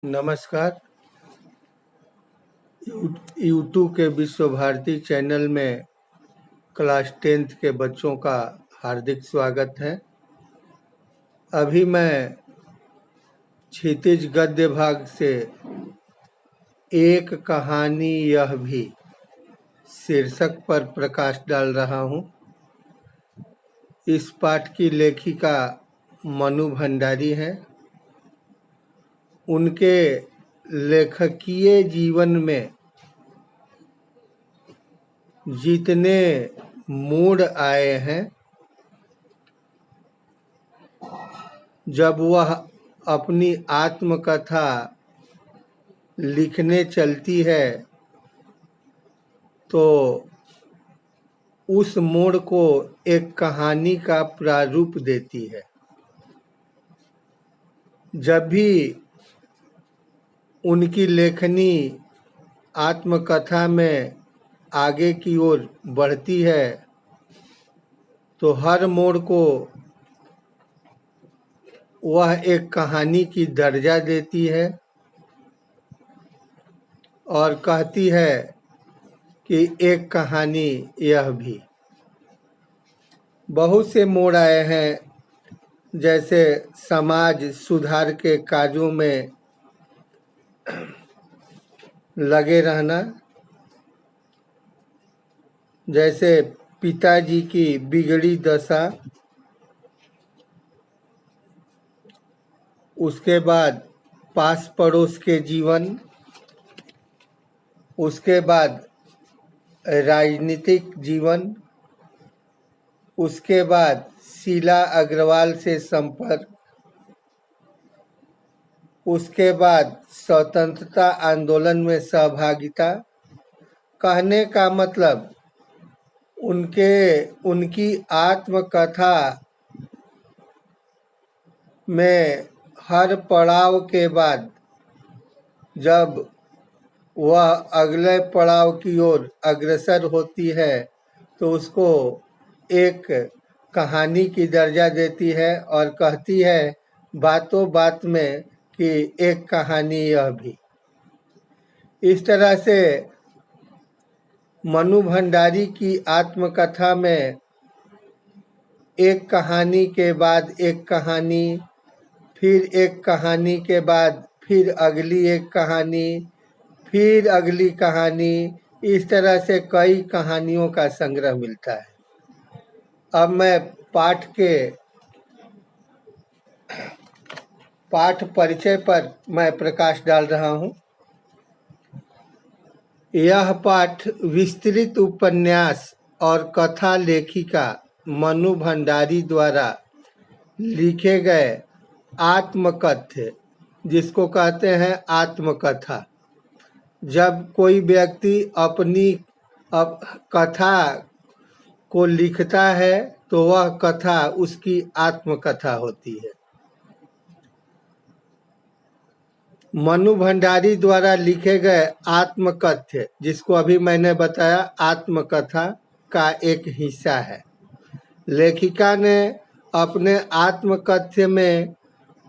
नमस्कार। यूट्यूब के विश्व भारती चैनल में क्लास 10th के बच्चों का हार्दिक स्वागत है। अभी मैं क्षितिज गद्य भाग से एक कहानी यह भी शीर्षक पर प्रकाश डाल रहा हूँ। इस पाठ की लेखिका मनु भंडारी हैं। उनके लेखकीय जीवन में जितने मोड़ आए हैं, जब वह अपनी आत्मकथा लिखने चलती है तो उस मोड़ को एक कहानी का प्रारूप देती है। जब भी उनकी लेखनी आत्मकथा में आगे की ओर बढ़ती है तो हर मोड़ को वह एक कहानी की दर्जा देती है और कहती है कि एक कहानी यह भी। बहुत से मोड़ आए हैं, जैसे समाज सुधार के कार्यों में लगे रहना, जैसे पिताजी की बिगड़ी दशा, उसके बाद पास पड़ोस के जीवन, उसके बाद राजनीतिक जीवन, उसके बाद शीला अग्रवाल से संपर्क, उसके बाद स्वतंत्रता आंदोलन में सहभागिता। कहने का मतलब उनकी आत्मकथा में हर पड़ाव के बाद जब वह अगले पड़ाव की ओर अग्रसर होती है तो उसको एक कहानी की दर्जा देती है और कहती है बातों बात में कि एक कहानी यह भी। इस तरह से मनु भंडारी की आत्मकथा में एक कहानी के बाद एक कहानी, फिर एक कहानी के बाद फिर अगली एक कहानी, फिर अगली कहानी, इस तरह से कई कहानियों का संग्रह मिलता है। अब मैं पाठ परिचय पर मैं प्रकाश डाल रहा हूँ। यह पाठ विस्तृत उपन्यास और कथा लेखिका मनु भंडारी द्वारा लिखे गए आत्मकथ्य, जिसको कहते हैं आत्मकथा। जब कोई व्यक्ति अपनी कथा को लिखता है तो वह कथा उसकी आत्मकथा होती है। मनु भंडारी द्वारा लिखे गए आत्मकथ्य, जिसको अभी मैंने बताया आत्मकथा का एक हिस्सा है। लेखिका ने अपने आत्मकथ्य में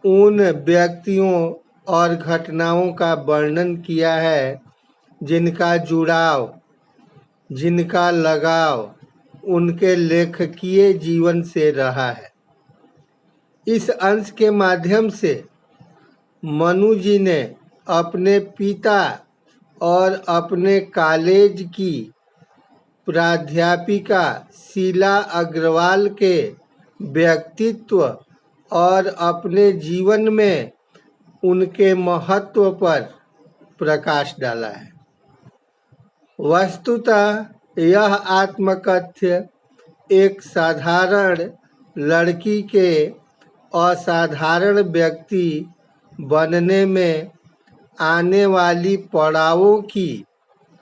उन व्यक्तियों और घटनाओं का वर्णन किया है जिनका जुड़ाव, जिनका लगाव उनके लेखकीय जीवन से रहा है। इस अंश के माध्यम से मनु जी ने अपने पिता और अपने कॉलेज की प्राध्यापिका शीला अग्रवाल के व्यक्तित्व और अपने जीवन में उनके महत्व पर प्रकाश डाला है। वस्तुतः यह आत्मकथ्य एक साधारण लड़की के असाधारण व्यक्ति बनने में आने वाली पड़ावों की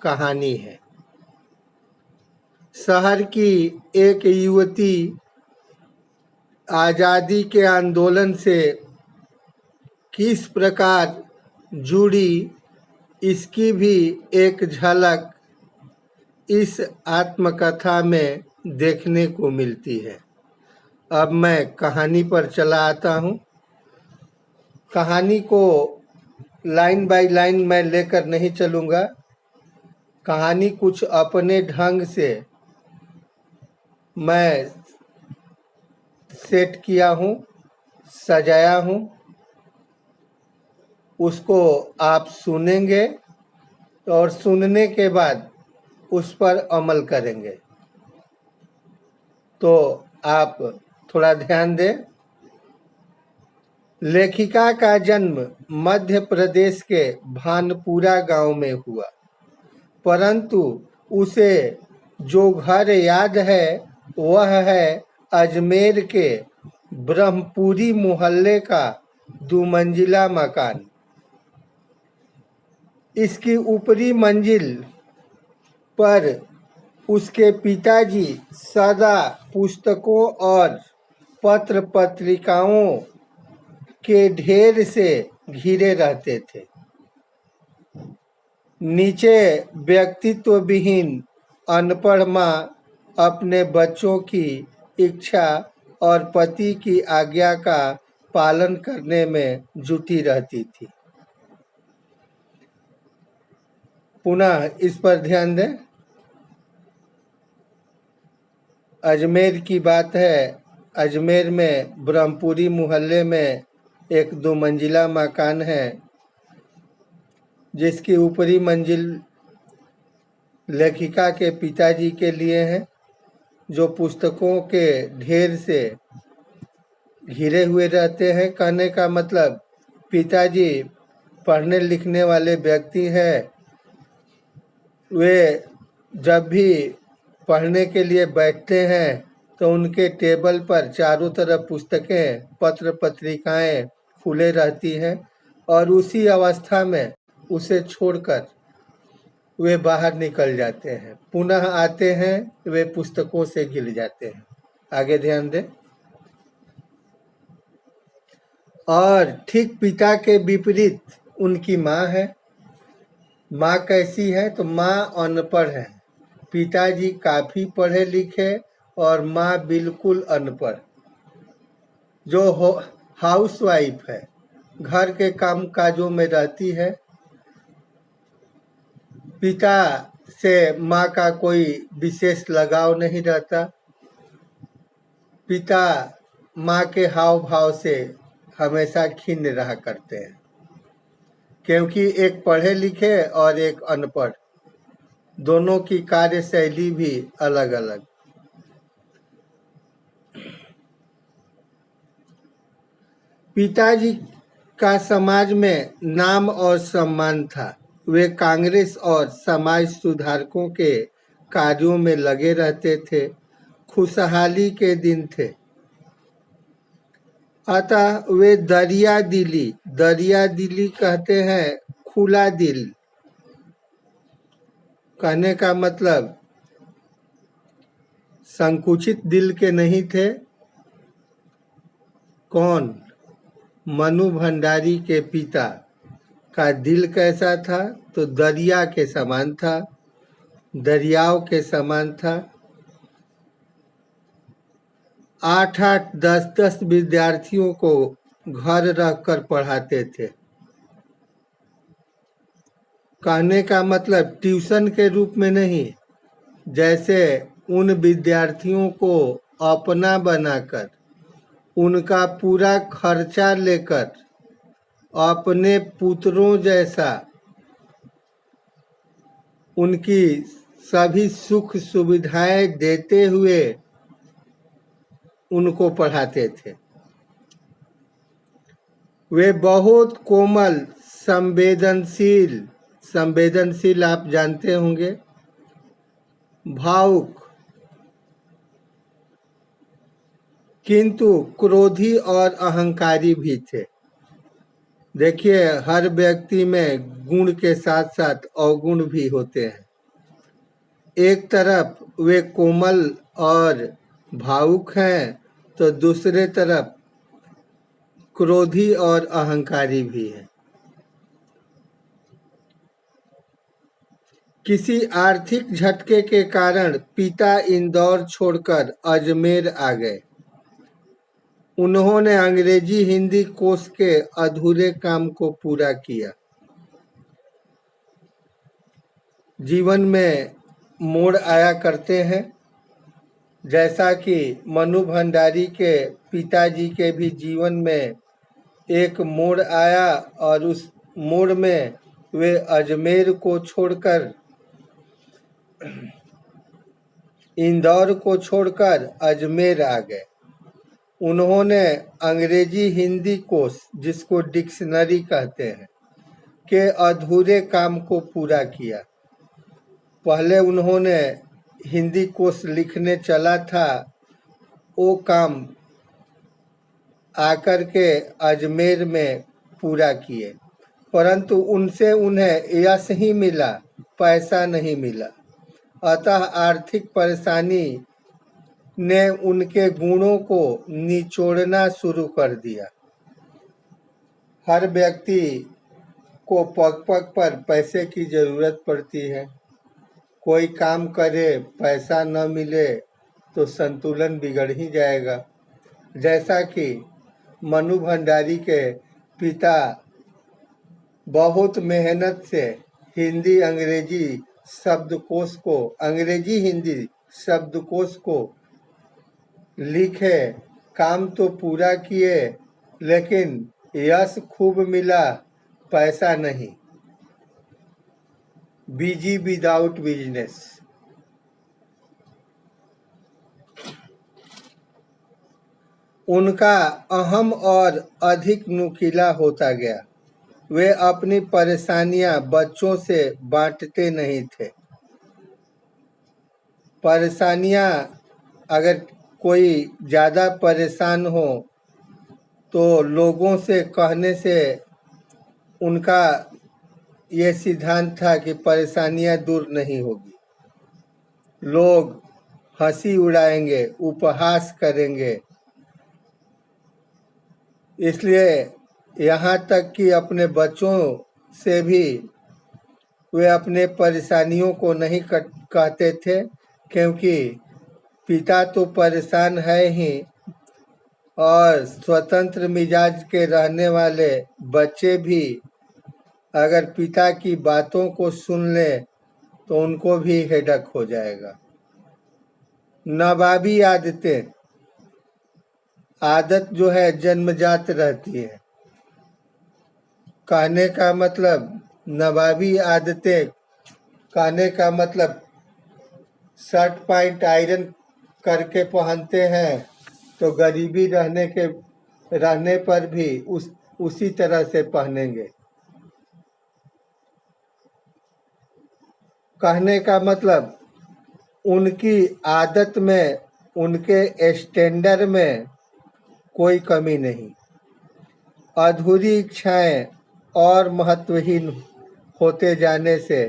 कहानी है। शहर की एक युवती आज़ादी के आंदोलन से किस प्रकार जुड़ी, इसकी भी एक झलक इस आत्मकथा में देखने को मिलती है। अब मैं कहानी पर चला आता हूँ। कहानी को लाइन बाय लाइन मैं लेकर नहीं चलूँगा। कहानी कुछ अपने ढंग से मैं सेट किया हूँ, सजाया हूँ। उसको आप सुनेंगे और सुनने के बाद उस पर अमल करेंगे। तो आप थोड़ा ध्यान दें। लेखिका का जन्म मध्य प्रदेश के भानपुरा गांव में हुआ, परंतु उसे जो घर याद है वह है अजमेर के ब्रह्मपुरी मोहल्ले का 2 मंजिला मकान। इसकी ऊपरी मंजिल पर उसके पिताजी सदा पुस्तकों और पत्र पत्रिकाओं के ढेर से घिरे रहते थे। नीचे व्यक्तित्व विहीन अनपढ़ माँ अपने बच्चों की इच्छा और पति की आज्ञा का पालन करने में जुटी रहती थी। पुनः इस पर ध्यान दें। अजमेर की बात है। अजमेर में ब्रह्मपुरी मोहल्ले में एक 2 मंजिला मकान है, जिसकी ऊपरी मंजिल लेखिका के पिताजी के लिए है, जो पुस्तकों के ढेर से घिरे हुए रहते हैं। कहने का मतलब पिताजी पढ़ने लिखने वाले व्यक्ति हैं। वे जब भी पढ़ने के लिए बैठते हैं तो उनके टेबल पर चारों तरफ पुस्तकें, पत्र पत्रिकाएं खुले रहती हैं और उसी अवस्था में उसे छोड़कर वे बाहर निकल जाते हैं। पुनः आते हैं, वे पुस्तकों से घिर जाते हैं। आगे ध्यान दें। और ठीक पिता के विपरीत उनकी माँ है। माँ कैसी है? तो माँ अनपढ़ है। पिताजी काफी पढ़े लिखे और माँ बिल्कुल अनपढ़, जो हाउसवाइफ है, घर के काम काजों में रहती है। पिता से माँ का कोई विशेष लगाव नहीं रहता। पिता माँ के हाव भाव से हमेशा खिन्न रहा करते हैं, क्योंकि एक पढ़े लिखे और एक अनपढ़, दोनों की कार्यशैली भी अलग अलग। पिताजी का समाज में नाम और सम्मान था। वे कांग्रेस और समाज सुधारकों के कार्यों में लगे रहते थे। खुशहाली के दिन थे। अतः वे दरिया दिली कहते हैं खुला दिल। कहने का मतलब संकुचित दिल के नहीं थे। कौन? मनु भंडारी के पिता का दिल कैसा था? तो दरिया के समान था, दरियाव के समान था। 8-8, 10-10 विद्यार्थियों को घर रखकर पढ़ाते थे। कहने का मतलब ट्यूशन के रूप में नहीं, जैसे उन विद्यार्थियों को अपना बनाकर, उनका पूरा खर्चा लेकर, अपने पुत्रों जैसा उनकी सभी सुख सुविधाएं देते हुए उनको पढ़ाते थे। वे बहुत कोमल, संवेदनशील आप जानते होंगे, भावुक, किंतु क्रोधी और अहंकारी भी थे। देखिए, हर व्यक्ति में गुण के साथ साथ अवगुण भी होते हैं। एक तरफ वे कोमल और भावुक हैं, तो दूसरे तरफ क्रोधी और अहंकारी भी है। किसी आर्थिक झटके के कारण पिता इंदौर छोड़कर अजमेर आ गए। उन्होंने अंग्रेजी हिंदी कोर्स के अधूरे काम को पूरा किया। जीवन में मोड़ आया करते हैं। जैसा कि मनु भंडारी के पिताजी के भी जीवन में एक मोड़ आया और उस मोड़ में वे अजमेर को छोड़कर, इंदौर को छोड़कर अजमेर आ गए। उन्होंने अंग्रेजी हिंदी कोश, जिसको डिक्शनरी कहते हैं, के अधूरे काम को पूरा किया। पहले उन्होंने हिंदी कोश लिखने चला था, वो काम आकर के अजमेर में पूरा किए, परंतु उनसे उन्हें यश ही मिला, पैसा नहीं मिला। अतः आर्थिक परेशानी ने उनके गुणों को निचोड़ना शुरू कर दिया। हर व्यक्ति को पग पग पर पैसे की जरूरत पड़ती है। कोई काम करे, पैसा न मिले तो संतुलन बिगड़ ही जाएगा। जैसा कि मनु भंडारी के पिता बहुत मेहनत से हिंदी अंग्रेजी शब्दकोश को, अंग्रेजी हिंदी शब्दकोश को लिखे, काम तो पूरा किए, लेकिन यश खूब मिला, पैसा नहीं। Busy without business. उनका अहम और अधिक नुकीला होता गया। वे अपनी परेशानियां बच्चों से बांटते नहीं थे। परेशानियां, अगर कोई ज़्यादा परेशान हो तो लोगों से कहने से उनका ये सिद्धांत था कि परेशानियां दूर नहीं होगी। लोग हंसी उड़ाएंगे, उपहास करेंगे। इसलिए यहाँ तक कि अपने बच्चों से भी वे अपने परेशानियों को नहीं कहते थे, क्योंकि पिता तो परेशान है ही, और स्वतंत्र मिजाज के रहने वाले बच्चे भी अगर पिता की बातों को सुन ले तो उनको भी हेडक हो जाएगा। नवाबी आदतें, आदत जो है जन्मजात रहती है। कहने का मतलब नवाबी आदतें, कहने का मतलब शर्ट पैंट आयरन करके पहनते हैं तो गरीबी रहने पर भी उसी तरह से पहनेंगे। कहने का मतलब उनकी आदत में, उनके स्टैंडर्ड में कोई कमी नहीं। अधूरी इच्छाएं और महत्वहीन होते जाने से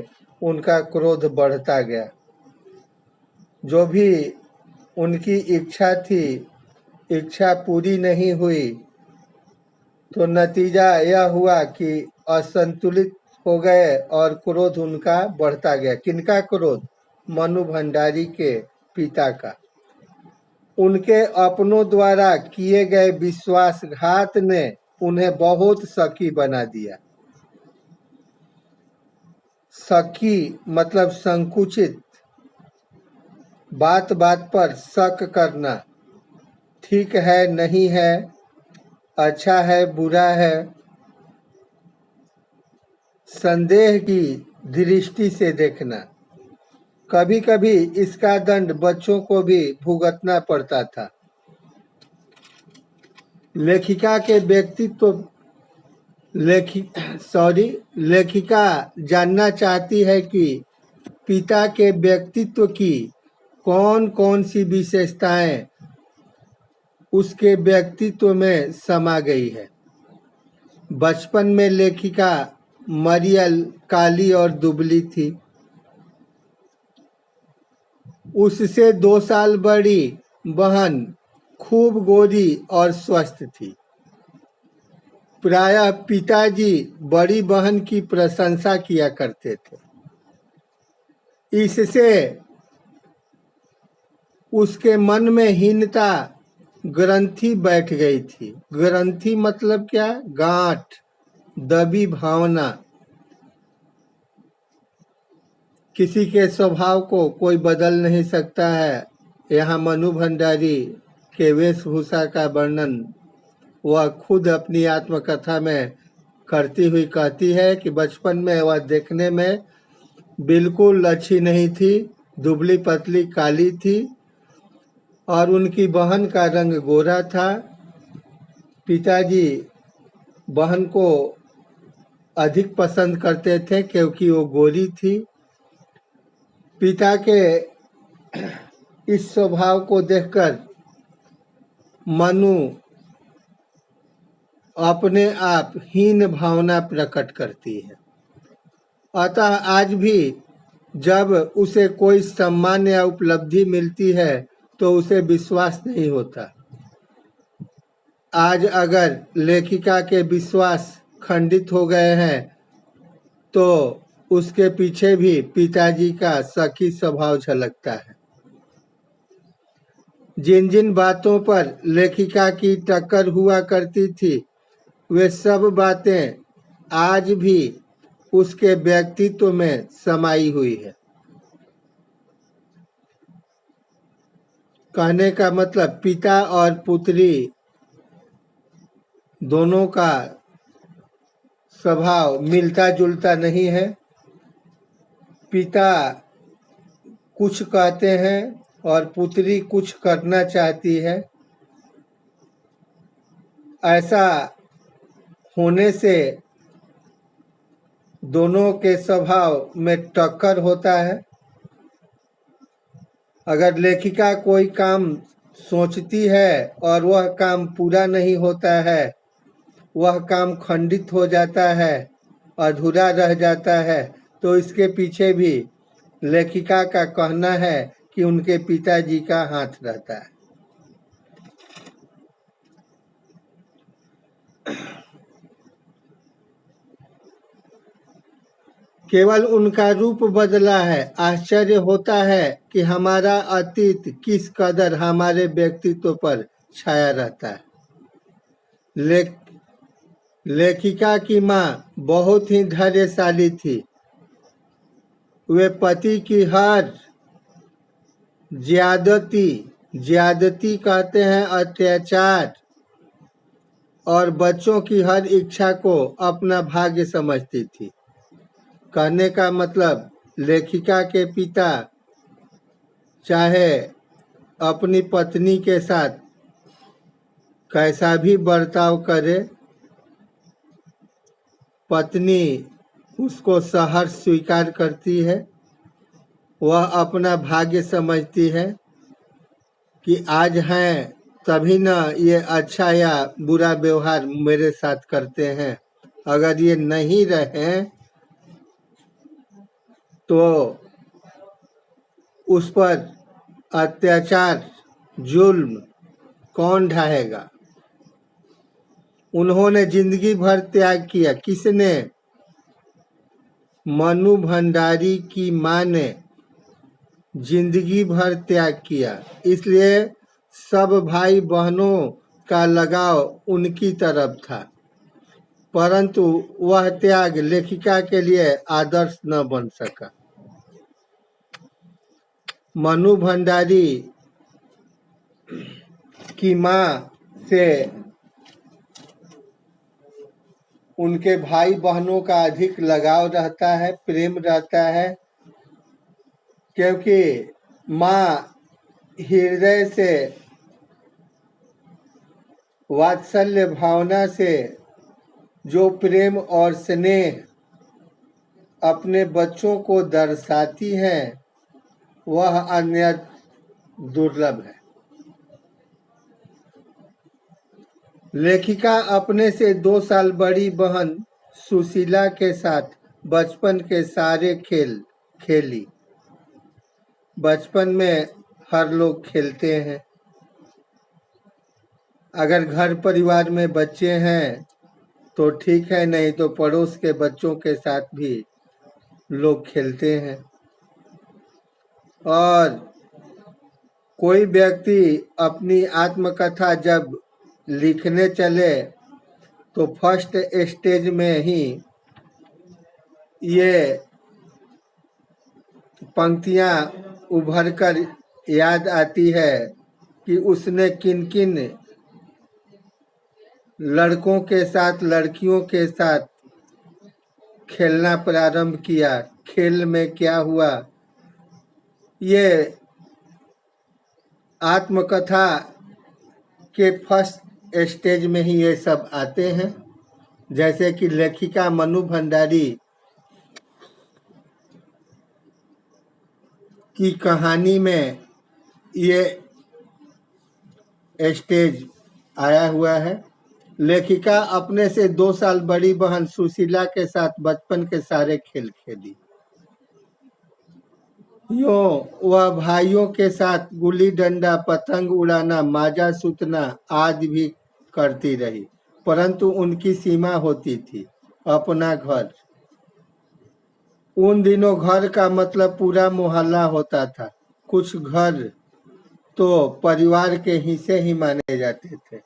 उनका क्रोध बढ़ता गया। जो भी उनकी इच्छा थी, इच्छा पूरी नहीं हुई तो नतीजा यह हुआ कि असंतुलित हो गए और क्रोध उनका बढ़ता गया। किनका क्रोध? मनु भंडारी के पिता का। उनके अपनों द्वारा किए गए विश्वासघात ने उन्हें बहुत शकी बना दिया। शकी मतलब संकुचित, बात बात पर शक करना, ठीक है नहीं है, अच्छा है बुरा है, संदेह की दृष्टि से देखना। कभी कभी इसका दंड बच्चों को भी भुगतना पड़ता था। लेखिका के व्यक्तित्व लेखिका जानना चाहती है कि पिता के व्यक्तित्व की कौन कौन सी विशेषताएं उसके व्यक्तित्व में समा गई है। बचपन में लेखिका मरियल काली और दुबली थी। उससे 2 साल बड़ी बहन खूब गोरी और स्वस्थ थी। प्रायः पिताजी बड़ी बहन की प्रशंसा किया करते थे। इससे उसके मन में हीनता ग्रंथि बैठ गई थी। ग्रंथि मतलब क्या? गांठ, दबी भावना किसी के स्वभाव को कोई बदल नहीं सकता है। यहाँ मनु भंडारी के वेशभूषा का वर्णन वह खुद अपनी आत्मकथा में करती हुई कहती है कि बचपन में वह देखने में बिल्कुल अच्छी नहीं थी, दुबली पतली काली थी और उनकी बहन का रंग गोरा था। पिताजी बहन को अधिक पसंद करते थे क्योंकि वो गोरी थी। पिता के इस स्वभाव को देखकर मनु अपने आप हीन भावना प्रकट करती है। अतः आज भी जब उसे कोई सम्मान या उपलब्धि मिलती है तो उसे विश्वास नहीं होता। आज अगर लेखिका के विश्वास खंडित हो गए हैं तो उसके पीछे भी पिताजी का सखी स्वभाव झलकता है। जिन जिन बातों पर लेखिका की टक्कर हुआ करती थी वे सब बातें आज भी उसके व्यक्तित्व में समाई हुई है। कहने का मतलब पिता और पुत्री दोनों का स्वभाव मिलता जुलता नहीं है। पिता कुछ कहते हैं और पुत्री कुछ करना चाहती है। ऐसा होने से दोनों के स्वभाव में टक्कर होता है। अगर लेखिका कोई काम सोचती है और वह काम पूरा नहीं होता है, वह काम खंडित हो जाता है, अधूरा रह जाता है, तो इसके पीछे भी लेखिका का कहना है कि उनके पिताजी का हाथ रहता है। केवल उनका रूप बदला है। आश्चर्य होता है कि हमारा अतीत किस कदर हमारे व्यक्तित्व पर छाया रहता है। लेखिका की माँ बहुत ही धैर्यशाली थी। वे पति की हर ज्यादती कहते हैं अत्याचार, और बच्चों की हर इच्छा को अपना भाग्य समझती थी। कहने का मतलब लेखिका के पिता चाहे अपनी पत्नी के साथ कैसा भी बर्ताव करे, पत्नी उसको सहर्ष स्वीकार करती है। वह अपना भाग्य समझती है कि आज हैं तभी न ये अच्छा या बुरा व्यवहार मेरे साथ करते हैं। अगर ये नहीं रहे तो उस पर अत्याचार जुल्म कौन ढाएगा। उन्होंने जिंदगी भर त्याग किया। किसने? मनु भंडारी की माँ ने जिंदगी भर त्याग किया। इसलिए सब भाई बहनों का लगाव उनकी तरफ था, परंतु वह त्याग लेखिका के लिए आदर्श न बन सका। मनु भंडारी की माँ से उनके भाई बहनों का अधिक लगाव रहता है, प्रेम रहता है, क्योंकि माँ हृदय से वात्सल्य भावना से जो प्रेम और स्नेह अपने बच्चों को दर्शाती हैं वह अन्य दुर्लभ है। लेखिका अपने से 2 साल बड़ी बहन सुशीला के साथ बचपन के सारे खेल खेली। बचपन में हर लोग खेलते हैं। अगर घर परिवार में बच्चे हैं तो ठीक है, नहीं तो पड़ोस के बच्चों के साथ भी लोग खेलते हैं। और कोई व्यक्ति अपनी आत्मकथा जब लिखने चले तो फर्स्ट स्टेज में ही ये पंक्तियां उभर कर याद आती है कि उसने किन किन लड़कों के साथ लड़कियों के साथ खेलना प्रारंभ किया, खेल में क्या हुआ। ये आत्मकथा के फर्स्ट स्टेज में ही ये सब आते हैं। जैसे कि लेखिका मनु भंडारी की कहानी में ये स्टेज आया हुआ है। लेखिका अपने से 2 साल बड़ी बहन सुशीला के साथ बचपन के सारे खेल खेली। यूं वह भाइयों के साथ गुल्ली डंडा, पतंग उड़ाना, माजा सूतना आदि भी करती रही, परंतु उनकी सीमा होती थी, अपना घर। उन दिनों घर का मतलब पूरा मोहल्ला होता था। कुछ घर तो परिवार के हिस्से ही माने जाते थे।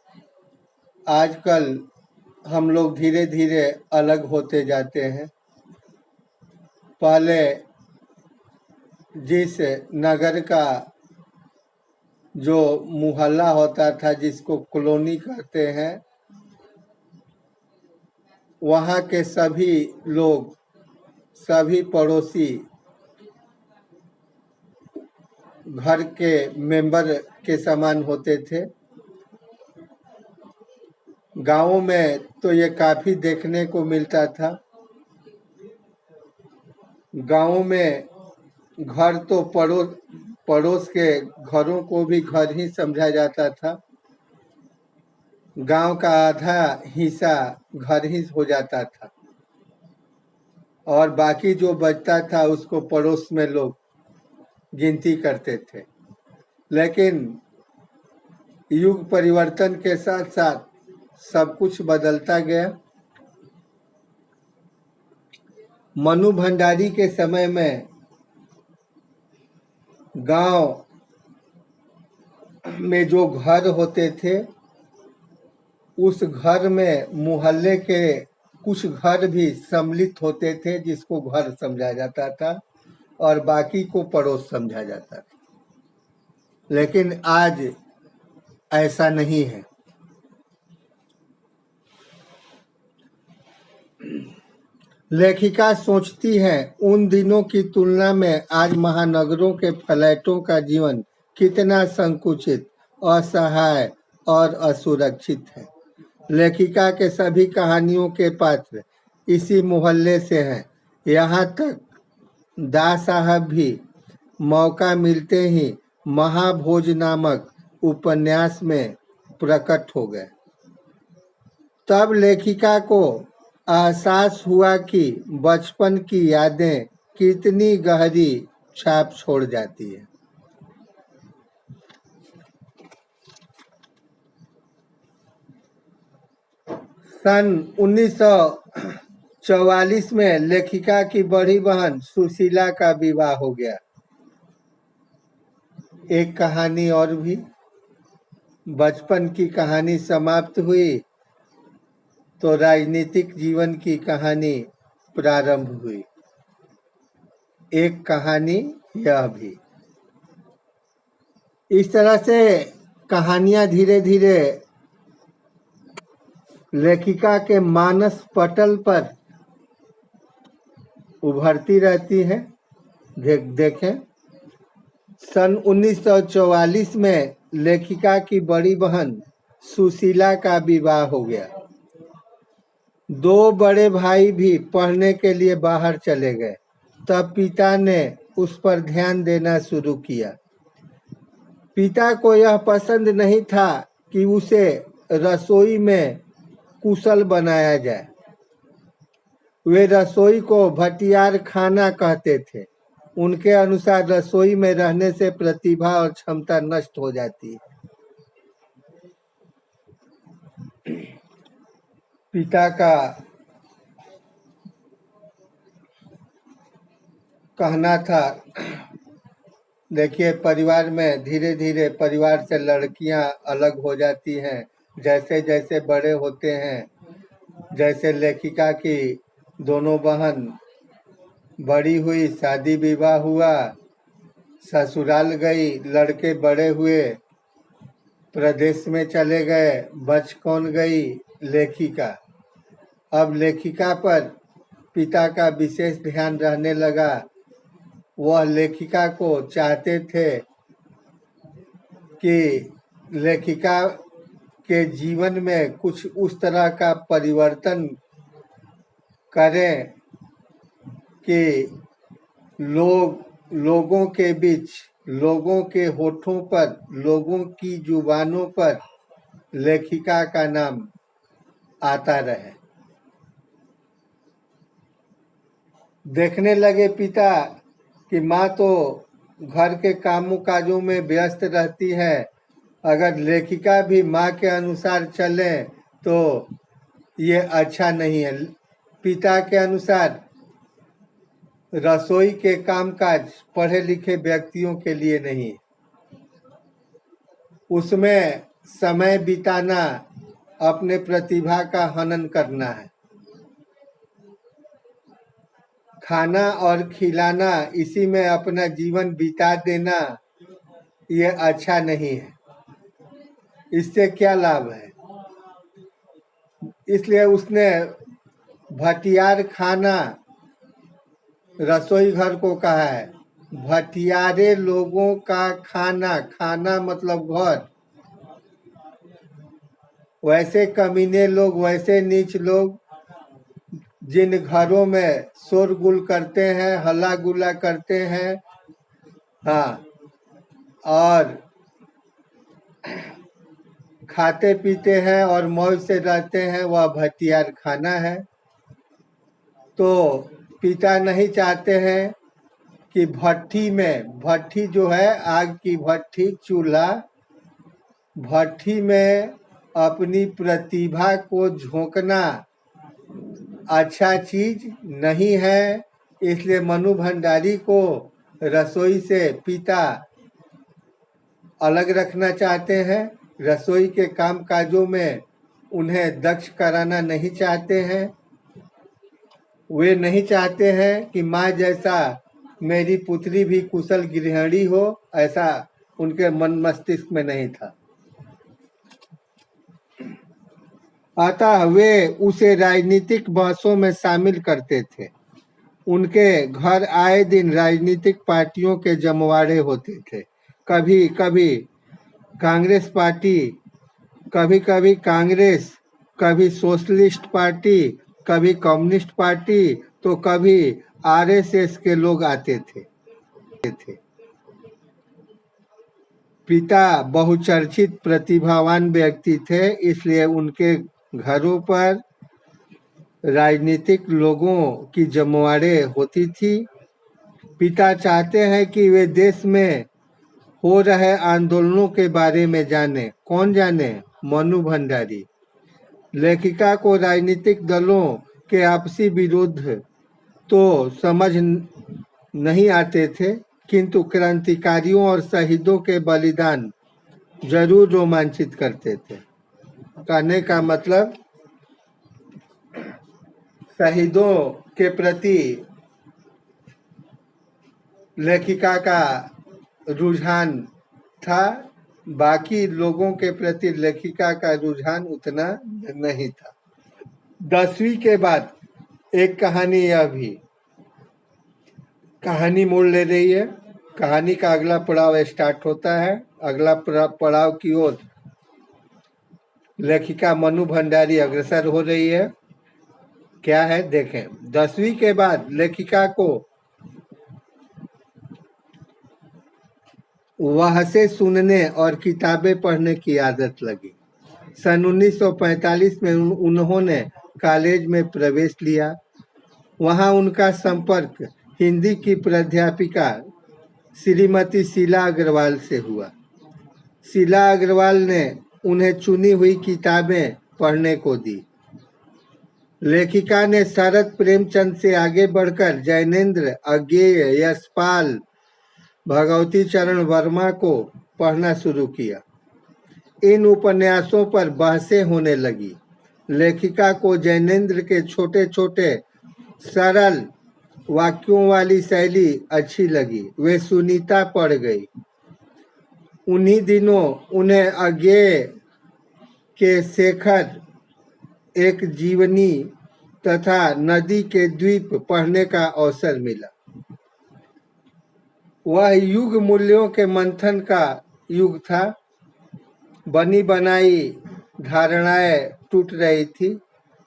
आजकल हम लोग धीरे धीरे अलग होते जाते हैं। पहले जिस नगर का जो मोहल्ला होता था, जिसको कॉलोनी कहते हैं, वहाँ के सभी लोग, सभी पड़ोसी घर के मेंबर के समान होते थे। गांवों में तो ये काफी देखने को मिलता था। गांवों में घर तो पड़ोस के घरों को भी घर ही समझा जाता था। गांव का आधा हिस्सा घर ही हो जाता था और बाकी जो बचता था उसको पड़ोस में लोग गिनती करते थे। लेकिन युग परिवर्तन के साथ साथ सब कुछ बदलता गया। मनु भंडारी के समय में गांव में जो घर होते थे, उस घर में मोहल्ले के कुछ घर भी सम्मिलित होते थे, जिसको घर समझा जाता था और बाकी को पड़ोस समझा जाता था। लेकिन आज ऐसा नहीं है। लेखिका सोचती है, उन दिनों की तुलना में आज महानगरों के फ्लैटों का जीवन कितना संकुचित, असहाय और असुरक्षित है। लेखिका के सभी कहानियों के पात्र इसी मोहल्ले से हैं। यहाँ तक दा साहब भी मौका मिलते ही महाभोज नामक उपन्यास में प्रकट हो गए। तब लेखिका को एहसास हुआ कि बचपन की यादें कितनी गहरी छाप छोड़ जाती है। सन 1944 में लेखिका की बड़ी बहन सुशीला का विवाह हो गया। एक कहानी और भी, बचपन की कहानी समाप्त हुई तो राजनीतिक जीवन की कहानी प्रारंभ हुई। एक कहानी यह भी। इस तरह से कहानियां धीरे धीरे लेखिका के मानस पटल पर उभरती रहती है। देखें, सन 1944 में लेखिका की बड़ी बहन सुशीला का विवाह हो गया। 2 बड़े भाई भी पढ़ने के लिए बाहर चले गए। तब पिता ने उस पर ध्यान देना शुरू किया। पिता को यह पसंद नहीं था कि उसे रसोई में कुशल बनाया जाए। वे रसोई को भटियार खाना कहते थे। उनके अनुसार रसोई में रहने से प्रतिभा और क्षमता नष्ट हो जाती है। पिता का कहना था, देखिए, परिवार में धीरे धीरे परिवार से लड़कियां अलग हो जाती हैं। जैसे जैसे बड़े होते हैं, जैसे लेखिका की दोनों बहन बड़ी हुई, शादी विवाह हुआ, ससुराल गई, लड़के बड़े हुए, प्रदेश में चले गए, बच कौन गई? लेखिका। अब लेखिका पर पिता का विशेष ध्यान रहने लगा। वह लेखिका को चाहते थे कि लेखिका के जीवन में कुछ उस तरह का परिवर्तन करें कि लोगों के बीच, लोगों के होठों पर, लोगों की जुबानों पर लेखिका का नाम आता रहे। देखने लगे पिता कि माँ तो घर के कामों काजों में व्यस्त रहती है, अगर लेखिका भी माँ के अनुसार चले तो ये अच्छा नहीं है। पिता के अनुसार रसोई के कामकाज पढ़े लिखे व्यक्तियों के लिए नहीं, उसमें समय बिताना अपने प्रतिभा का हनन करना है। खाना और खिलाना, इसी में अपना जीवन बिता देना ये अच्छा नहीं है, इससे क्या लाभ है। इसलिए उसने भटियार खाना रसोई घर को कहा है। भटियारे लोगों का खाना, खाना मतलब घर। वैसे कमीने लोग, वैसे नीच लोग जिन घरों में शोरगुल करते हैं, हल्ला गुल्ला करते हैं, हाँ, और खाते पीते हैं और मौज से रहते हैं, वह भटियार खाना है। तो पिता नहीं चाहते हैं कि भट्ठी में, भट्ठी जो है आग की भट्ठी, चूल्हा, भट्ठी में अपनी प्रतिभा को झोंकना अच्छा चीज नहीं है। इसलिए मनु भंडारी को रसोई से पिता अलग रखना चाहते हैं। रसोई के काम काजों में उन्हें दक्ष कराना नहीं चाहते हैं। वे नहीं चाहते हैं कि माँ जैसा मेरी पुत्री भी कुशल गृहिणी हो, ऐसा उनके मन मस्तिष्क में नहीं था। अतः वे उसे राजनीतिक बहसों में शामिल करते थे। उनके घर आए दिन राजनीतिक पार्टियों के जमवाड़े होते थे। कभी कभी कांग्रेस पार्टी, कभी कभी कांग्रेस, कभी सोशलिस्ट पार्टी, कभी कम्युनिस्ट पार्टी, तो कभी आरएसएस के लोग आते थे। पिता बहुचर्चित प्रतिभावान व्यक्ति थे, इसलिए उनके घरों पर राजनीतिक लोगों की जमवाड़े होती थी। पिता चाहते हैं कि वे देश में हो रहे आंदोलनों के बारे में जाने। कौन जाने? मनु भंडारी। लेखिका को राजनीतिक दलों के आपसी विरोध तो समझ नहीं आते थे, किंतु क्रांतिकारियों और शहीदों के बलिदान जरूर रोमांचित करते थे। कहने का मतलब शहीदों के प्रति लेखिका का रुझान था, बाकी लोगों के प्रति लेखिका का रुझान उतना नहीं था। 10वीं के बाद एक कहानी, यह भी कहानी मोड़ ले रही है। कहानी का अगला पड़ाव स्टार्ट होता है। अगला पड़ाव की ओर लेखिका मनु भंडारी अग्रसर हो रही है। क्या है देखें। 10वीं के बाद लेखिका को वह से सुनने और किताबें पढ़ने की आदत लगी। सन 1945 में उन्होंने कॉलेज में प्रवेश लिया। वहां उनका संपर्क हिंदी की प्राध्यापिका श्रीमती शीला अग्रवाल से हुआ। शीला अग्रवाल ने उन्हें चुनी हुई किताबें पढ़ने को दी। लेखिका ने शरद प्रेमचंद से आगे बढ़कर जैनेन्द्र, अज्ञेय, यशपाल, भगवती चरण वर्मा को पढ़ना शुरू किया। इन उपन्यासों पर बहसें होने लगी। लेखिका को जैनेन्द्र के छोटे छोटे सरल वाक्यों वाली शैली अच्छी लगी, वे सुनीता पड़ गई। उन्हीं दिनों उन्हें अज्ञेय के शेखर एक जीवनी तथा नदी के द्वीप पढ़ने का अवसर मिला। वह युग मूल्यों के मंथन का युग था। बनी बनाई धारणाएं टूट रही थी।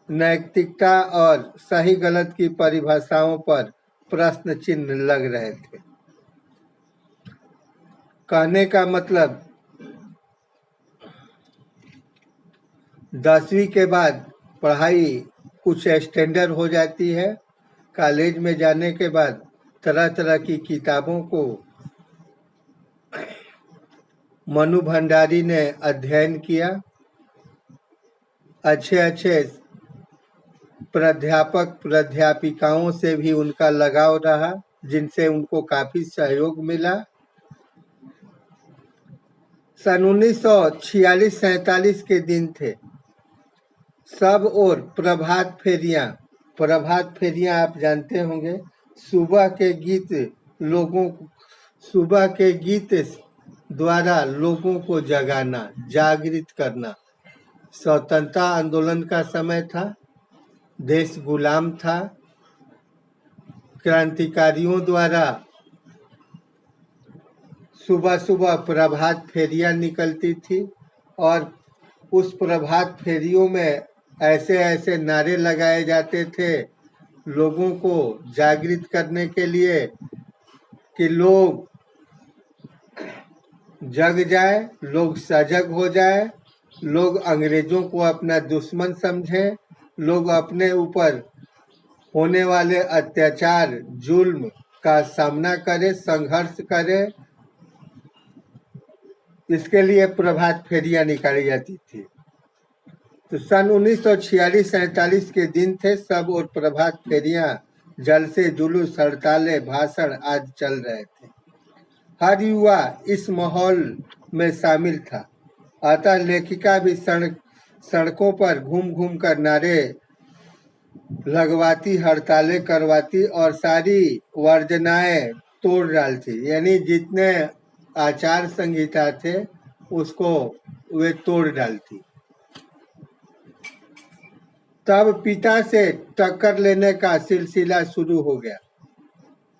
नैतिकता और सही गलत की परिभाषाओं पर प्रश्न चिन्ह लग रहे थे। कहने का मतलब 10वीं के बाद पढ़ाई कुछ स्टैंडर्ड हो जाती है। कॉलेज में जाने के बाद तरह तरह की किताबों को मनु भंडारी ने अध्ययन किया। अच्छे अच्छे प्राध्यापक प्राध्यापिकाओं से भी उनका लगाव रहा, जिनसे उनको काफी सहयोग मिला। सन 1946-47 के दिन थे। सब और प्रभात फेरियां आप जानते होंगे। सुबह के गीत द्वारा लोगों को जगाना, जागृत करना। स्वतंत्रता आंदोलन का समय था, देश गुलाम था। क्रांतिकारियों द्वारा सुबह सुबह प्रभात फेरियां निकलती थी और उस प्रभात फेरियों में ऐसे ऐसे नारे लगाए जाते थे लोगों को जागृत करने के लिए कि लोग जग जाए, लोग सजग हो जाए, लोग अंग्रेजों को अपना दुश्मन समझें, लोग अपने ऊपर होने वाले अत्याचार जुल्म का सामना करें, संघर्ष करें। इसके लिए प्रभात फेरियां निकाली जाती थी। तो सन 1946-47 के दिन थे। सब और प्रभात फेरियां, जलसे, जुलूस, हड़तालें, भाषण आदि चल रहे थे। हर युवा इस माहौल में शामिल था। अतः लेखिका भी सड़कों पर घूम घूम कर नारे लगवाती, हड़तालें करवाती और सारी वर्जनाएं तोड़ डालती। यानी जितने आचार संहिता थे उसको वे तोड़ डालती। तब पिता से टक्कर लेने का सिलसिला शुरू हो गया।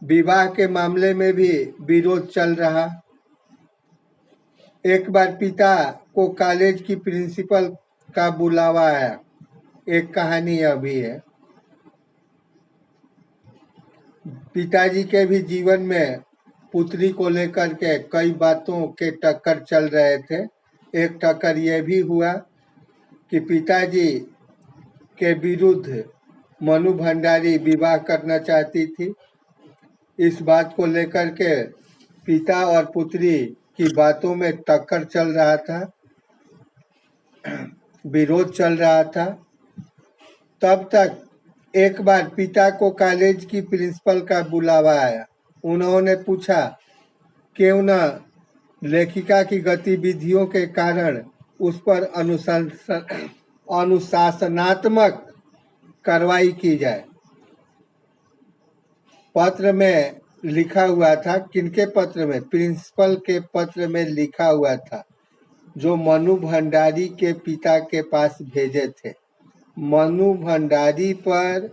विवाह के मामले में भी विरोध चल रहा। एक बार पिता को कॉलेज की प्रिंसिपल का बुलावा आया। एक कहानी यह भी है। पिताजी के भी जीवन में पुत्री को लेकर के कई बातों के टक्कर चल रहे थे। एक टक्कर यह भी हुआ कि पिताजी के विरुद्ध मनु भंडारी विवाह करना चाहती थी। इस बात को लेकर के पिता और पुत्री की बातों में टक्कर चल रहा था, विरोध चल रहा था। तब तक एक बार पिता को कॉलेज की प्रिंसिपल का बुलावा आया। उन्होंने पूछा क्यों न लेखिका की गतिविधियों के कारण उस पर अनुशासनात्मक कार्रवाई की जाए। पत्र में लिखा हुआ था, किनके पत्र में? प्रिंसिपल के पत्र में लिखा हुआ था, जो मनु भंडारी के पिता के पास भेजे थे। मनु भंडारी पर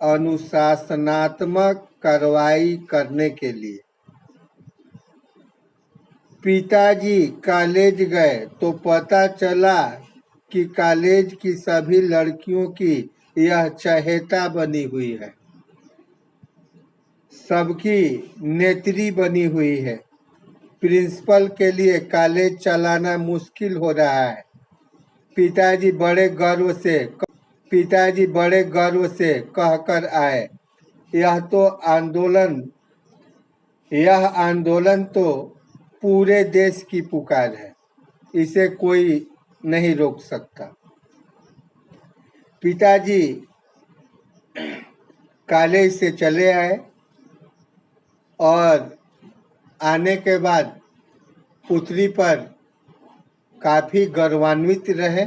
अनुशासनात्मक कार्रवाई करने के लिए। पिताजी कॉलेज गए तो पता चला कि कॉलेज की सभी लड़कियों की यह चहेता बनी हुई है, सबकी नेत्री बनी हुई है। प्रिंसिपल के लिए कॉलेज चलाना मुश्किल हो रहा है। पिताजी बड़े गर्व से कहकर आए, यह आंदोलन तो पूरे देश की पुकार है, इसे कोई नहीं रोक सकता। पिताजी कॉलेज से चले आए और आने के बाद पुत्री पर काफी गौरवान्वित रहे।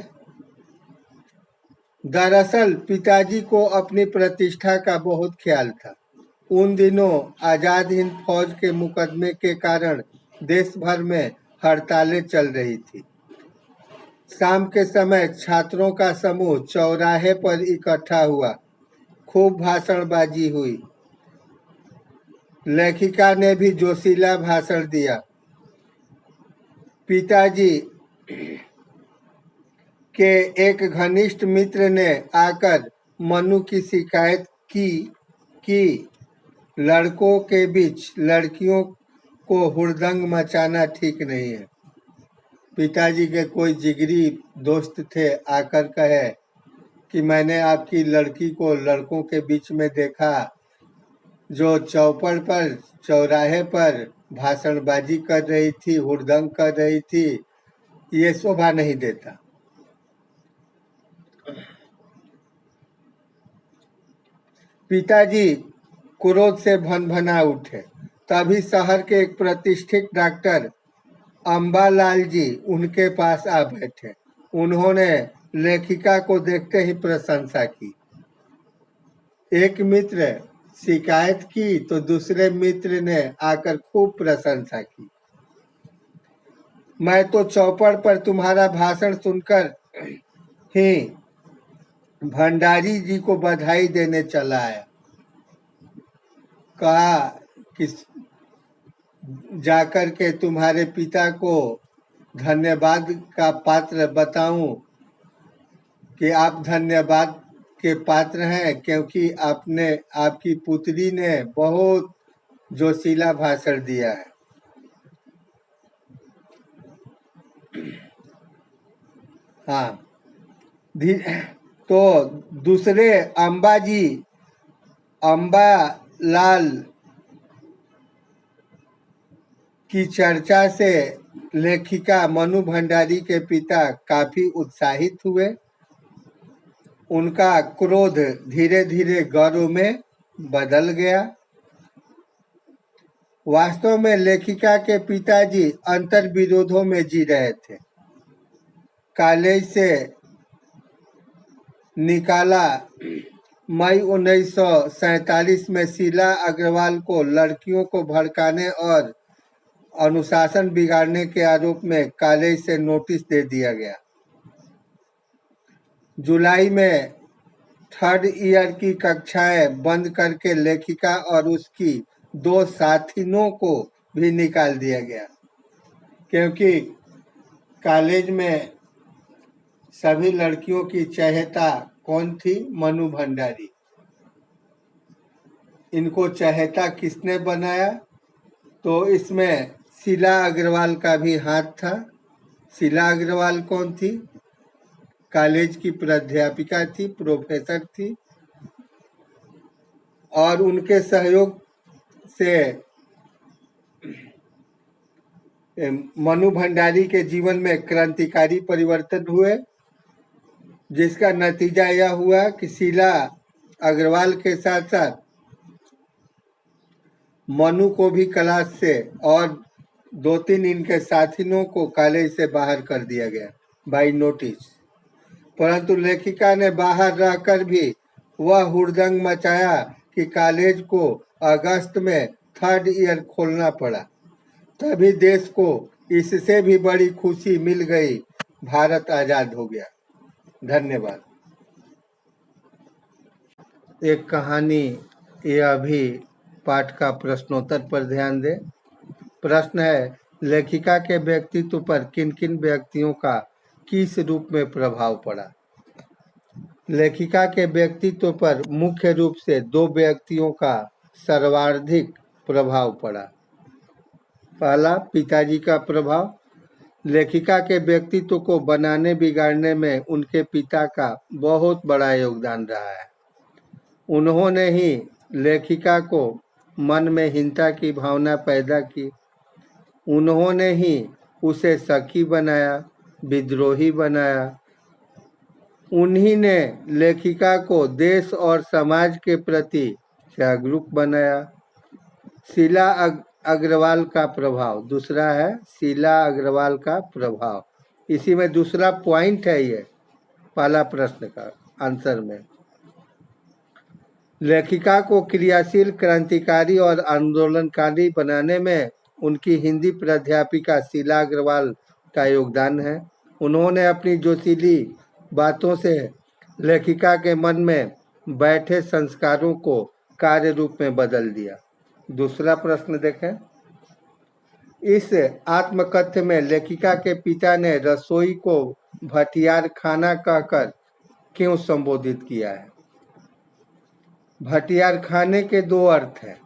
दरअसल पिताजी को अपनी प्रतिष्ठा का बहुत ख्याल था। उन दिनों आजाद हिंद फौज के मुकदमे के कारण देश भर में हड़तालें चल रही थी। शाम के समय छात्रों का समूह चौराहे पर इकट्ठा हुआ। खूब भाषणबाजी हुई। लेखिका ने भी जोशीला भाषण दिया। पिताजी के एक घनिष्ठ मित्र ने आकर मनु की शिकायत की कि लड़कों के बीच लड़कियों को हुड़दंग मचाना ठीक नहीं है। पिताजी के कोई जिगरी दोस्त थे, आकर कहे कि मैंने आपकी लड़की को लड़कों के बीच में देखा जो चौपड़ पर चौराहे पर भाषणबाजी कर रही थी, हुड़दंग कर रही थी, ये शोभा नहीं देता। पिताजी क्रोध से भनभना उठे। तभी शहर के एक प्रतिष्ठित डॉक्टर अंबालाल जी उनके पास आ बैठे। उन्होंने लेखिका को देखते ही प्रशंसा की। एक मित्र शिकायत की तो दूसरे मित्र ने आकर खूब प्रशंसा की। मैं तो चौपड़ पर तुम्हारा भाषण सुनकर ही भंडारी जी को बधाई देने चला आया। कहा कि जाकर के तुम्हारे पिता को धन्यवाद का पात्र बताऊं कि आप धन्यवाद के पात्र हैं, क्योंकि आपकी पुत्री ने बहुत जोशीला भाषण दिया है। हाँ, तो दूसरे अंबालाल की चर्चा से लेखिका मनु भंडारी के पिता काफी उत्साहित हुए। उनका क्रोध धीरे धीरे गौरव में बदल गया। वास्तव में लेखिका के पिताजी अंतर विरोधों में जी रहे थे। कॉलेज से निकाला मई 1947 में शीला अग्रवाल को लड़कियों को भड़काने और अनुशासन बिगाड़ने के आरोप में कॉलेज से नोटिस दे दिया गया। जुलाई में 3rd ईयर की कक्षाएं बंद करके लेखिका और उसकी 2 साथिनों को भी निकाल दिया गया, क्योंकि कॉलेज में सभी लड़कियों की चहेता कौन थी? मनु भंडारी। इनको चहेता किसने बनाया? तो इसमें शीला अग्रवाल का भी हाथ था। शीला अग्रवाल कौन थी? कॉलेज की प्राध्यापिका थी, प्रोफेसर थी, और उनके सहयोग से मनु भंडारी के जीवन में क्रांतिकारी परिवर्तन हुए, जिसका नतीजा यह हुआ कि शीला अग्रवाल के साथ साथ मनु को भी क्लास से और 2-3 इनके साथियों को कॉलेज से बाहर कर दिया गया बाई नोटिस। परंतु लेखिका ने बाहर रहकर भी वह हुड़दंग मचाया कि कॉलेज को अगस्त में 3rd ईयर खोलना पड़ा। तभी देश को इससे भी बड़ी खुशी मिल गई, भारत आजाद हो गया। धन्यवाद। एक कहानी, यह भी पाठ का प्रश्नोत्तर पर ध्यान दें। प्रश्न है, लेखिका के व्यक्तित्व पर किन किन व्यक्तियों का किस रूप में प्रभाव पड़ा? लेखिका के व्यक्तित्व पर मुख्य रूप से 2 व्यक्तियों का सर्वाधिक प्रभाव पड़ा। पहला, पिताजी का प्रभाव। लेखिका के व्यक्तित्व को बनाने बिगाड़ने में उनके पिता का बहुत बड़ा योगदान रहा है। उन्होंने ही लेखिका को मन में हीनता की भावना पैदा की। उन्होंने ही उसे सखी बनाया, विद्रोही बनाया। उन्हीं ने लेखिका को देश और समाज के प्रति जागरूक बनाया। शीला अग्रवाल का प्रभाव, दूसरा है शीला अग्रवाल का प्रभाव। इसी में दूसरा पॉइंट है, ये पहला प्रश्न का आंसर में। लेखिका को क्रियाशील, क्रांतिकारी और आंदोलनकारी बनाने में उनकी हिंदी प्राध्यापिका शीला अग्रवाल का योगदान है। उन्होंने अपनी जोशीली बातों से लेखिका के मन में बैठे संस्कारों को कार्य रूप में बदल दिया। दूसरा प्रश्न देखें। इस आत्मकथ्य में लेखिका के पिता ने रसोई को भटियार खाना कहकर क्यों संबोधित किया है? भटियार खाने के दो अर्थ हैं,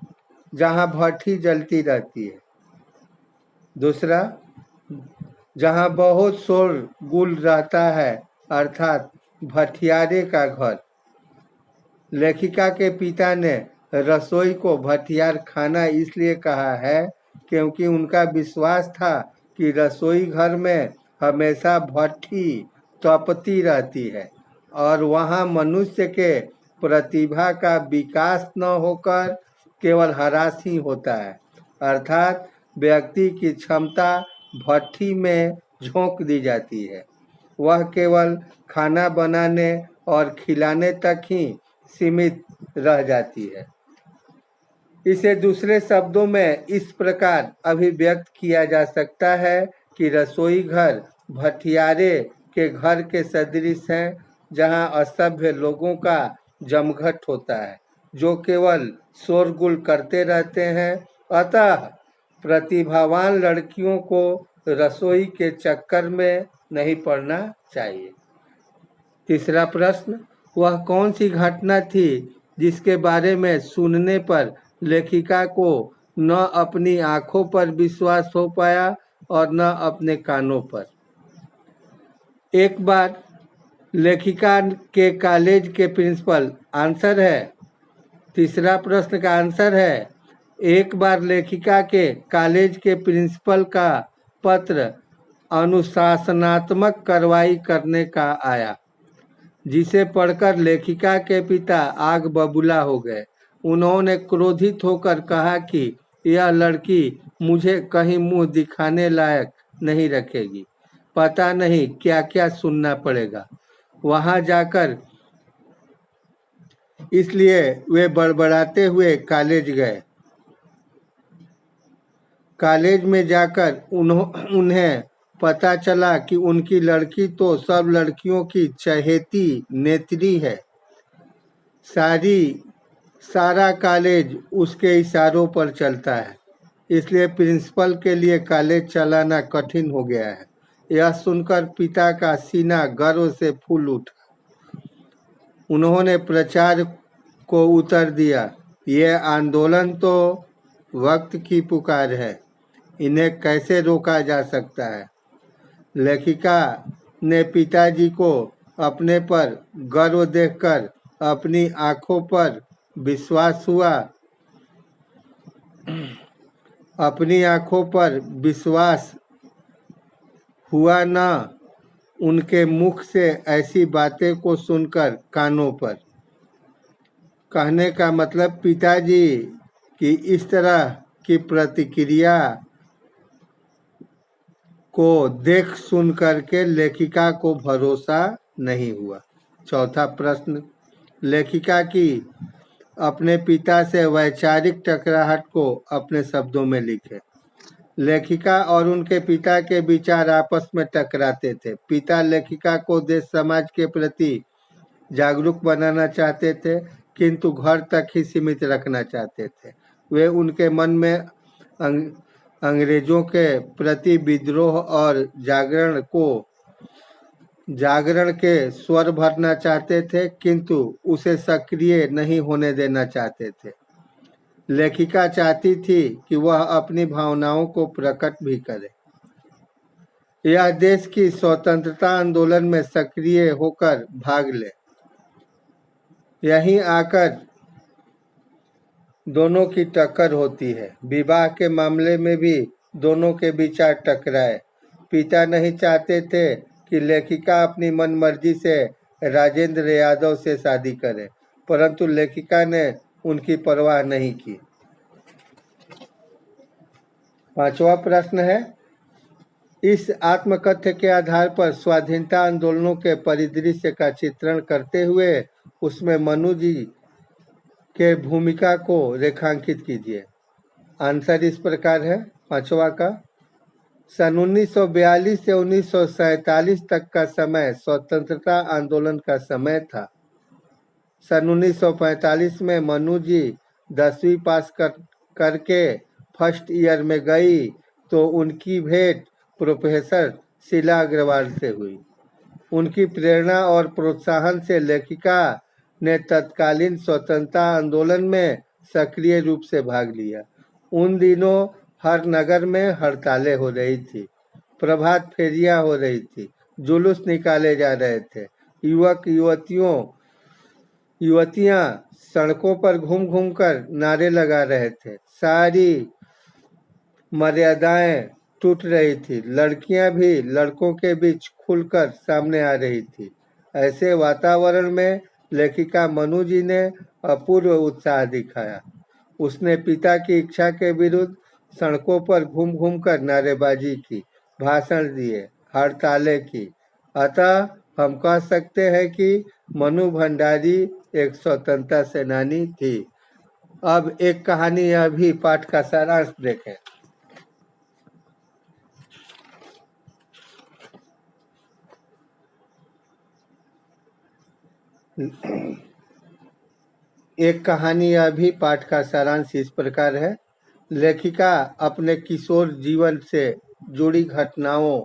जहां भट्टी जलती रहती है। दूसरा, जहां बहुत शोरगुल रहता है, अर्थात भटियारे का घर। लेखिका के पिता ने रसोई को भटियार खाना इसलिए कहा है क्योंकि उनका विश्वास था कि रसोई घर में हमेशा भट्टी तपती रहती है और वहां मनुष्य के प्रतिभा का विकास न होकर केवल ह्रास ही होता है, अर्थात व्यक्ति की क्षमता भट्टी में झोंक दी जाती है। वह केवल खाना बनाने और खिलाने तक ही सीमित रह जाती है। इसे दूसरे शब्दों में इस प्रकार अभिव्यक्त किया जा सकता है कि रसोई घर भटियारे के घर के सदृश है, जहां असभ्य लोगों का जमघट होता है, जो केवल शोरगुल करते रहते हैं। अतः प्रतिभावान लड़कियों को रसोई के चक्कर में नहीं पड़ना चाहिए। तीसरा प्रश्न, वह कौन सी घटना थी जिसके बारे में सुनने पर लेखिका को न अपनी आंखों पर विश्वास हो पाया और न अपने कानों पर? एक बार लेखिका के कॉलेज के प्रिंसिपल, आंसर है। तीसरा प्रश्न का आंसर है, एक बार लेखिका के कॉलेज के प्रिंसिपल का पत्र अनुशासनात्मक कार्रवाई करने का आया, जिसे पढ़कर लेखिका के पिता आग बबूला हो गए। उन्होंने क्रोधित होकर कहा कि यह लड़की मुझे कहीं मुंह दिखाने लायक नहीं रखेगी, पता नहीं क्या क्या सुनना पड़ेगा वहां जाकर। इसलिए वे बड़बड़ाते हुए कॉलेज गए। कॉलेज में जाकर उन्हें पता चला कि उनकी लड़की तो सब लड़कियों की चहेती नेत्री है। सारा कॉलेज उसके इशारों पर चलता है, इसलिए प्रिंसिपल के लिए कॉलेज चलाना कठिन हो गया है। यह सुनकर पिता का सीना गर्व से फूल उठा। उन्होंने प्रचार को उत्तर दिया, यह आंदोलन तो वक्त की पुकार है, इन्हें कैसे रोका जा सकता है? लेखिका ने पिताजी को अपने पर गर्व देखकर अपनी आंखों पर विश्वास हुआ। अपनी आंखों पर विश्वास हुआ न उनके मुख से ऐसी बातें को सुनकर कानों पर। कहने का मतलब पिताजी की इस तरह की प्रतिक्रिया को देख सुन करके लेखिका को भरोसा नहीं हुआ। चौथा प्रश्न, लेखिका की अपने पिता से वैचारिक टकराहट को अपने शब्दों में लिखे। लेखिका और उनके पिता के विचार आपस में टकराते थे। पिता लेखिका को देश समाज के प्रति जागरूक बनाना चाहते थे, किंतु घर तक ही सीमित रखना चाहते थे। वे उनके मन में अंग्रेजों के प्रति विद्रोह और जागरण के स्वर भरना चाहते थे, किंतु उसे सक्रिय नहीं होने देना चाहते थे। लेखिका चाहती थी कि वह अपनी भावनाओं को प्रकट भी करे। यह देश की स्वतंत्रता आंदोलन में सक्रिय होकर भाग ले। यहीं आकर दोनों की टक्कर होती है। विवाह के मामले में भी दोनों के विचार टकराए। पिता नहीं चाहते थे कि लेखिका अपनी मनमर्जी से राजेंद्र यादव से शादी करे, परंतु लेखिका ने उनकी परवाह नहीं की। पांचवा प्रश्न है, इस आत्मकथ्य के आधार पर स्वाधीनता आंदोलनों के परिदृश्य का चित्रण करते हुए उसमें मनु जी के भूमिका को रेखांकित कीजिए। आंसर इस प्रकार है। पांचवा का, सन 1942 से 1947 तक का समय स्वतंत्रता आंदोलन का समय था। सन 1945 में मनु जी 10वीं पास करके फर्स्ट ईयर में गई तो उनकी भेंट प्रोफेसर शीला अग्रवाल से हुई। उनकी प्रेरणा और प्रोत्साहन से लेखिका ने तत्कालीन स्वतंत्रता आंदोलन में सक्रिय रूप से भाग लिया। उन दिनों हर नगर में हड़तालें हो रही थी, प्रभात फेरियां हो रही थी, जुलूस निकाले जा रहे थे, युवतियां सड़कों पर घूम घूम कर नारे लगा रहे थे, सारी मर्यादाएं टूट रही थी, लड़कियां भी लड़कों के बीच खुलकर सामने आ रही थी। ऐसे वातावरण में लेखिका मनु जी ने अपूर्व उत्साह दिखाया। उसने पिता की इच्छा के विरुद्ध सड़कों पर घूम घूम कर नारेबाजी की, भाषण दिए, हड़तालें की। अतः हम कह सकते हैं कि मनु भंडारी एक स्वतंत्रता सेनानी थी। अब एक कहानी यह भी पाठ का सारांश देखें। एक कहानी यह भी पाठ का सारांश इस प्रकार है। लेखिका अपने किशोर जीवन से जुड़ी घटनाओं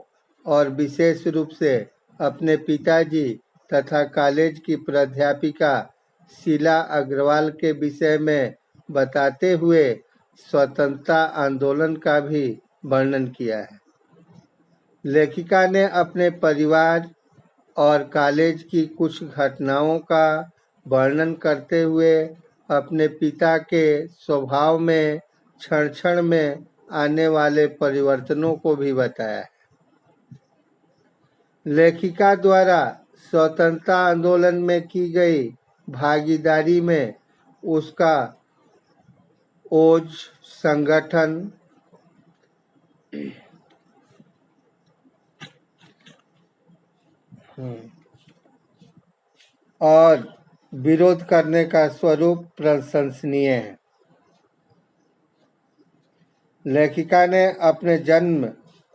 और विशेष रूप से अपने पिताजी तथा कॉलेज की प्राध्यापिका शीला अग्रवाल के विषय में बताते हुए स्वतंत्रता आंदोलन का भी वर्णन किया है। लेखिका ने अपने परिवार और कॉलेज की कुछ घटनाओं का वर्णन करते हुए अपने पिता के स्वभाव में क्षण क्षण में आने वाले परिवर्तनों को भी बताया है। लेखिका द्वारा स्वतंत्रता आंदोलन में की गई भागीदारी में उसका ओज संगठन और विरोध करने का स्वरूप प्रशंसनीय है। लेखिका ने अपने जन्म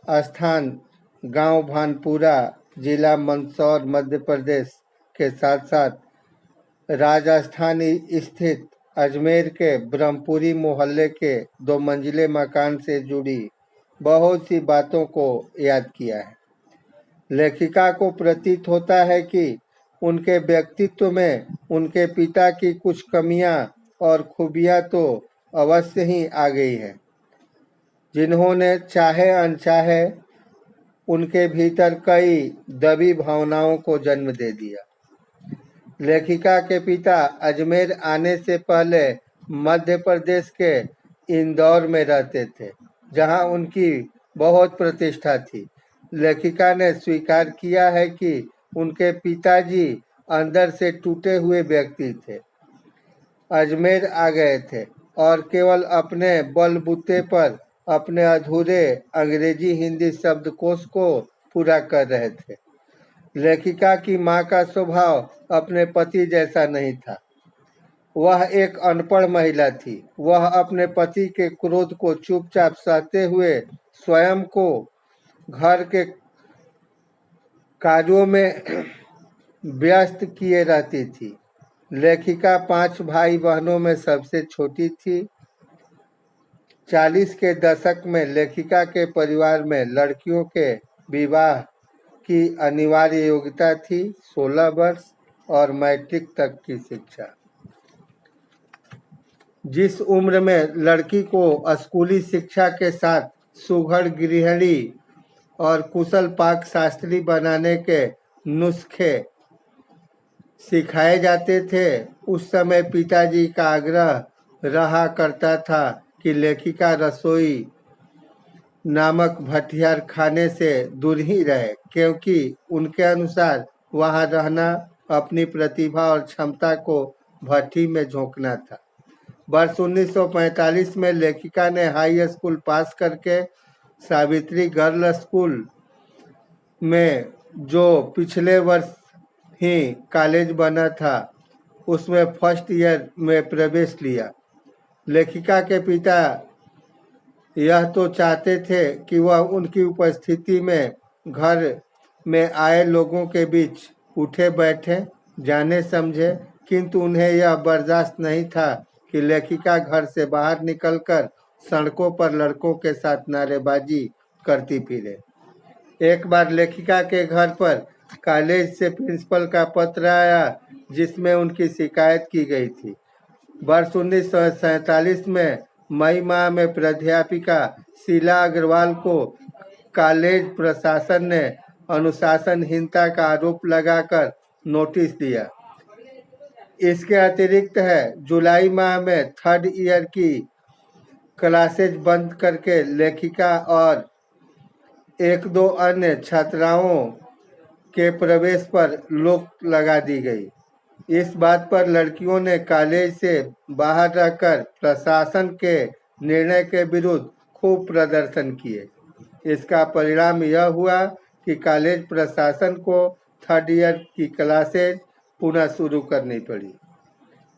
स्थान गांव भानपुरा, जिला मंदसौर, मध्य प्रदेश के साथ साथ राजस्थान स्थित अजमेर के ब्रह्मपुरी मोहल्ले के 2 मंजिले मकान से जुड़ी बहुत सी बातों को याद किया है। लेखिका को प्रतीत होता है कि उनके व्यक्तित्व में उनके पिता की कुछ कमियां और खूबियां तो अवश्य ही आ गई है, जिन्होंने चाहे अनचाहे उनके भीतर कई दबी भावनाओं को जन्म दे दिया। लेखिका के पिता अजमेर आने से पहले मध्य प्रदेश के इंदौर में रहते थे, जहां उनकी बहुत प्रतिष्ठा थी। लेखिका ने स्वीकार किया है कि उनके पिताजी अंदर से टूटे हुए व्यक्ति थे, अजमेर आ गए थे और केवल अपने बलबूते पर अपने अधूरे अंग्रेजी हिंदी शब्दकोश को पूरा कर रहे थे। लेखिका की मां का स्वभाव अपने पति जैसा नहीं था। वह एक अनपढ़ महिला थी। वह अपने पति के क्रोध को चुपचाप सहते हुए स्वयं को घर के कार्यों में व्यस्त किए रहती थी। लेखिका 5 भाई बहनों में सबसे छोटी थी। 40 के दशक में लेखिका के परिवार में लड़कियों के विवाह की अनिवार्य योग्यता थी, 16 वर्ष और मैट्रिक तक की शिक्षा। जिस उम्र में लड़की को स्कूली शिक्षा के साथ सुघड़ गृहिणी और कुशल पाक शास्त्री बनाने के नुस्खे सिखाए जाते थे, उस समय पिताजी का आग्रह रहा करता था कि लेखिका रसोई नामक भटियार खाने से दूर ही रहे, क्योंकि उनके अनुसार वहां रहना अपनी प्रतिभा और क्षमता को भट्टी में झोंकना था। वर्ष 1945 में लेखिका ने हाई स्कूल पास करके सावित्री गर्ल स्कूल में, जो पिछले वर्ष ही कॉलेज बना था, उसमें फर्स्ट ईयर में प्रवेश लिया। लेखिका के पिता यह तो चाहते थे कि वह उनकी उपस्थिति में घर में आए लोगों के बीच उठे बैठे, जाने समझे, किंतु उन्हें यह बर्दाश्त नहीं था कि लेखिका घर से बाहर निकलकर सड़कों पर लड़कों के साथ नारेबाजी करती फिरे। एक बार लेखिका के घर पर कॉलेज से प्रिंसिपल का पत्र आया जिसमें उनकी शिकायत की गई थी। वर्ष 1947 में मई माह में प्राध्यापिका शीला अग्रवाल को कॉलेज प्रशासन ने अनुशासनहीनता का आरोप लगाकर नोटिस दिया। इसके अतिरिक्त है जुलाई माह में थर्ड ईयर की क्लासेज बंद करके लेखिका और एक दो अन्य छात्राओं के प्रवेश पर रोक लगा दी गई। इस बात पर लड़कियों ने कॉलेज से बाहर रहकर प्रशासन के निर्णय के विरुद्ध खूब प्रदर्शन किए। इसका परिणाम यह हुआ कि कॉलेज प्रशासन को थर्ड ईयर की क्लासेज पुनः शुरू करनी पड़ी।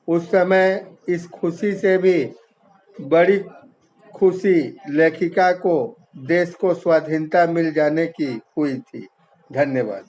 उस समय इस खुशी से भी बड़ी खुशी लेखिका को देश को स्वाधीनता मिल जाने की हुई थी। धन्यवाद।